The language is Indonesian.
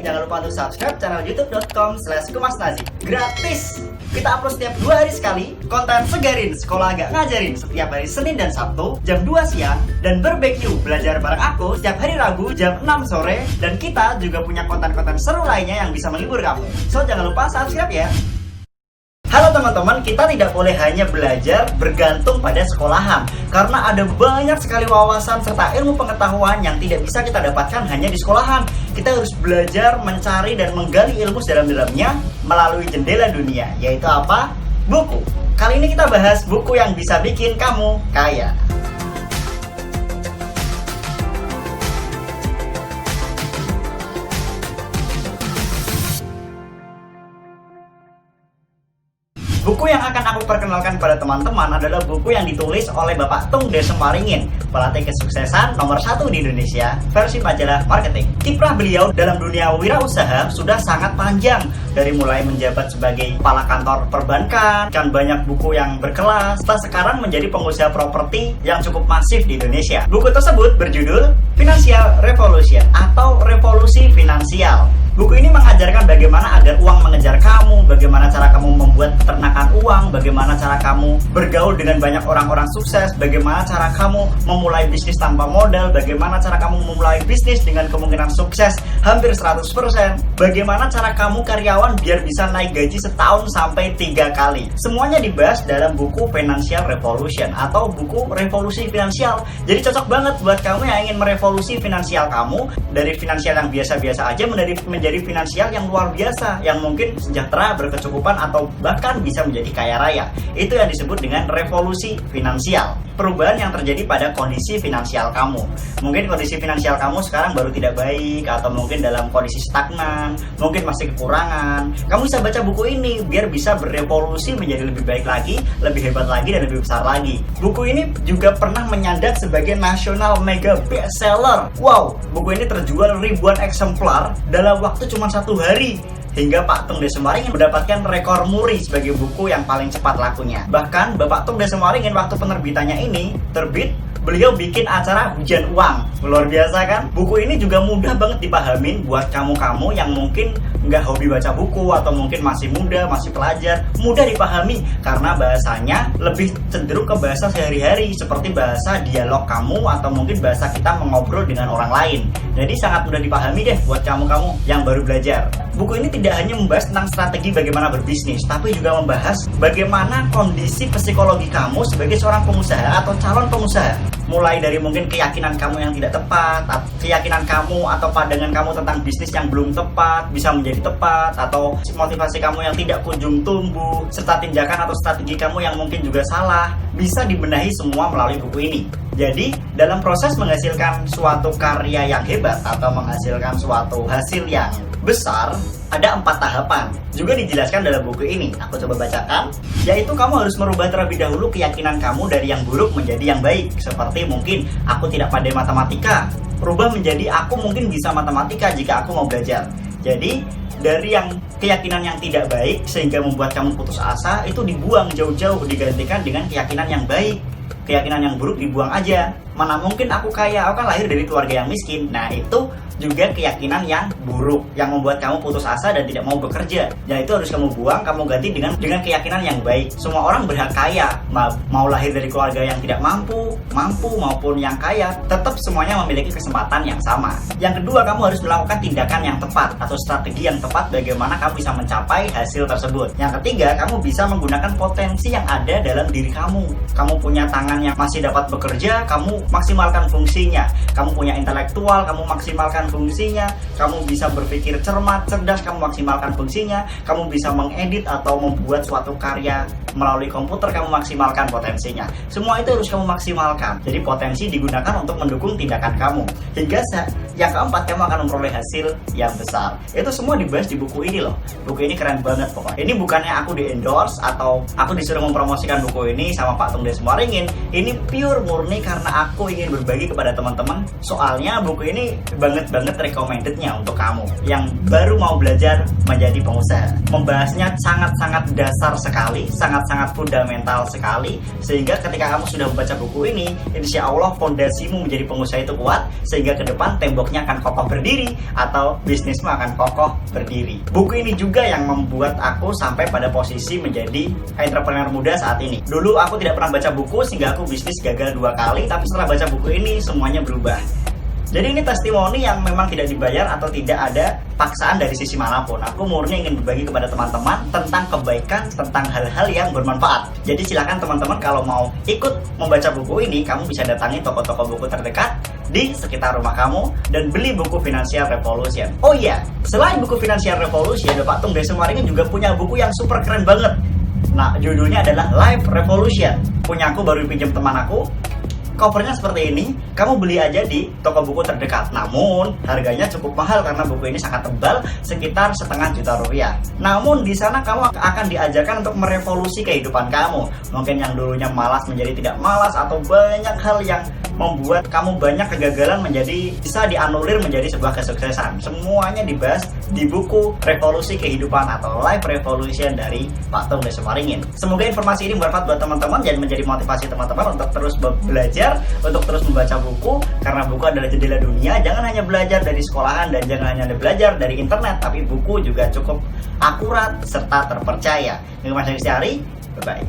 jangan lupa untuk subscribe channel youtube.com/kumasnazi. Gratis! Kita upload setiap 2 hari sekali, konten segarin, sekolah agak ngajarin setiap hari Senin dan Sabtu, jam 2 siang, dan barbecue belajar bareng aku setiap hari Rabu jam 6 sore, dan kita juga punya konten-konten seru lainnya yang bisa menghibur kamu. So, jangan lupa subscribe ya! Halo teman-teman, kita tidak boleh hanya belajar bergantung pada sekolahan, karena ada banyak sekali wawasan serta ilmu pengetahuan yang tidak bisa kita dapatkan hanya di sekolahan. Kita harus belajar, mencari, dan menggali ilmu sedalam-dalamnya melalui jendela dunia, yaitu apa? Buku. Kali ini kita bahas buku yang bisa bikin kamu kaya. Buku yang akan aku perkenalkan pada teman-teman adalah buku yang ditulis oleh Bapak Tung Desemaringin, pelatih kesuksesan nomor 1 di Indonesia, versi majalah marketing. Kiprah beliau dalam dunia wirausaha sudah sangat panjang, dari mulai menjabat sebagai kepala kantor perbankan, dan banyak buku yang berkelas, setelah sekarang menjadi pengusaha properti yang cukup masif di Indonesia. Buku tersebut berjudul Financial Revolution atau Revolusi Finansial. Buku ini mengajarkan bagaimana agar uang mengejar kamu, bagaimana cara kamu membuat peternakan uang, bagaimana cara kamu bergaul dengan banyak orang-orang sukses, bagaimana cara kamu memulai bisnis tanpa modal, bagaimana cara kamu memulai bisnis dengan kemungkinan sukses hampir 100%, bagaimana cara kamu karyawan biar bisa naik gaji setahun sampai 3 kali. Semuanya dibahas dalam buku Financial Revolution atau buku Revolusi Finansial. Jadi cocok banget buat kamu yang ingin merevolusi finansial kamu dari finansial yang biasa-biasa aja menjadi finansial yang luar biasa, yang mungkin sejahtera, berkecukupan, atau bahkan bisa menjadi kaya raya. Itu yang disebut dengan revolusi finansial. Perubahan yang terjadi pada kondisi finansial kamu. Mungkin kondisi finansial kamu sekarang baru tidak baik, atau mungkin dalam kondisi stagnan, mungkin masih kekurangan. Kamu bisa baca buku ini biar bisa berevolusi menjadi lebih baik lagi, lebih hebat lagi, dan lebih besar lagi. Buku ini juga pernah menyandang sebagai national mega bestseller. Wow, buku ini terjual ribuan eksemplar dalam waktu cuma 1 hari. Hingga Pak Tung Desemaringin mendapatkan rekor muri sebagai buku yang paling cepat lakunya. Bahkan Bapak Tung Desemaringin waktu penerbitannya ini terbit, beliau bikin acara hujan uang. Luar biasa kan? Buku ini juga mudah banget dipahamin buat kamu-kamu yang mungkin nggak hobi baca buku, atau mungkin masih muda, masih pelajar. Mudah dipahami karena bahasanya lebih cenderung ke bahasa sehari-hari, seperti bahasa dialog kamu, atau mungkin bahasa kita mengobrol dengan orang lain. Jadi sangat mudah dipahami deh buat kamu-kamu yang baru belajar. Buku ini tidak hanya membahas tentang strategi bagaimana berbisnis, tapi juga membahas bagaimana kondisi psikologi kamu sebagai seorang pengusaha atau calon pengusaha. Mulai dari mungkin keyakinan kamu yang tidak tepat, keyakinan kamu atau pandangan kamu tentang bisnis yang belum tepat bisa menjadi tepat, atau motivasi kamu yang tidak kunjung tumbuh, serta tindakan atau strategi kamu yang mungkin juga salah, bisa dibenahi semua melalui buku ini. Jadi, dalam proses menghasilkan suatu karya yang hebat atau menghasilkan suatu hasil yang besar, ada 4 tahapan. Juga dijelaskan dalam buku ini. Aku coba bacakan. Yaitu kamu harus merubah terlebih dahulu keyakinan kamu dari yang buruk menjadi yang baik. Seperti mungkin aku tidak pandai matematika, rubah menjadi aku mungkin bisa matematika jika aku mau belajar. Jadi dari yang keyakinan yang tidak baik sehingga membuat kamu putus asa, itu dibuang jauh-jauh, digantikan dengan keyakinan yang baik. Keyakinan yang buruk dibuang aja. Mana mungkin aku kaya, aku kan lahir dari keluarga yang miskin. Nah, itu juga keyakinan yang buruk yang membuat kamu putus asa dan tidak mau bekerja. Dan itu harus kamu buang, kamu ganti dengan keyakinan yang baik. Semua orang berhak kaya, mau lahir dari keluarga yang tidak mampu maupun yang kaya, tetap semuanya memiliki kesempatan yang sama. Yang kedua, kamu harus melakukan tindakan yang tepat atau strategi yang tepat bagaimana kamu bisa mencapai hasil tersebut. Yang ketiga, kamu bisa menggunakan potensi yang ada dalam diri kamu. Kamu punya tangan yang masih dapat bekerja, kamu maksimalkan fungsinya. Kamu punya intelektual, kamu maksimalkan fungsinya. Kamu bisa berpikir cermat, cerdas, kamu maksimalkan fungsinya. Kamu bisa mengedit atau membuat suatu karya melalui komputer, kamu maksimalkan potensinya. Semua itu harus kamu maksimalkan. Jadi potensi digunakan untuk mendukung tindakan kamu. Hingga yang keempat, kamu akan memperoleh hasil yang besar. Itu semua dibahas di buku ini loh. Buku ini keren banget pokoknya. Ini bukannya aku di-endorse atau aku disuruh mempromosikan buku ini sama Pak Tung Desemaringin. Ini pure murni karena aku ingin berbagi kepada teman-teman. Soalnya buku ini banget recommendednya untuk kamu yang baru mau belajar menjadi pengusaha. Membahasnya sangat-sangat dasar sekali, sangat-sangat fundamental sekali, sehingga ketika kamu sudah membaca buku ini, insya Allah fondasimu menjadi pengusaha itu kuat, sehingga ke depan tembok temboknya akan kokoh berdiri atau bisnismu akan kokoh berdiri. Buku ini juga yang membuat aku sampai pada posisi menjadi entrepreneur muda saat ini. Dulu aku tidak pernah baca buku sehingga aku bisnis gagal 2 kali, tapi setelah baca buku ini semuanya berubah. Jadi ini testimoni yang memang tidak dibayar atau tidak ada paksaan dari sisi manapun. Aku murni ingin berbagi kepada teman-teman tentang kebaikan, tentang hal-hal yang bermanfaat. Jadi silakan teman-teman kalau mau ikut membaca buku ini, kamu bisa datangi toko-toko buku terdekat di sekitar rumah kamu dan beli buku Financial Revolution. Oh iya, selain buku Financial Revolution, Pak Tung Desemaringin juga punya buku yang super keren banget. Nah, judulnya adalah Life Revolution. Punya aku baru pinjam teman aku. Covernya seperti ini, kamu beli aja di toko buku terdekat. Namun harganya cukup mahal karena buku ini sangat tebal, sekitar setengah juta rupiah. Namun di sana kamu akan diajarkan untuk merevolusi kehidupan kamu. Mungkin yang dulunya malas menjadi tidak malas, atau banyak hal yang membuat kamu banyak kegagalan menjadi bisa dianulir menjadi sebuah kesuksesan. Semuanya dibahas di buku Revolusi Kehidupan atau Life Revolution dari Pak Tung Desemaringin. Semoga informasi ini bermanfaat buat teman-teman dan menjadi motivasi teman-teman untuk terus belajar, untuk terus membaca buku, karena buku adalah jendela dunia. Jangan hanya belajar dari sekolahan dan jangan hanya belajar dari internet, tapi buku juga cukup akurat serta terpercaya. Dengan Mas Hari, bye-bye.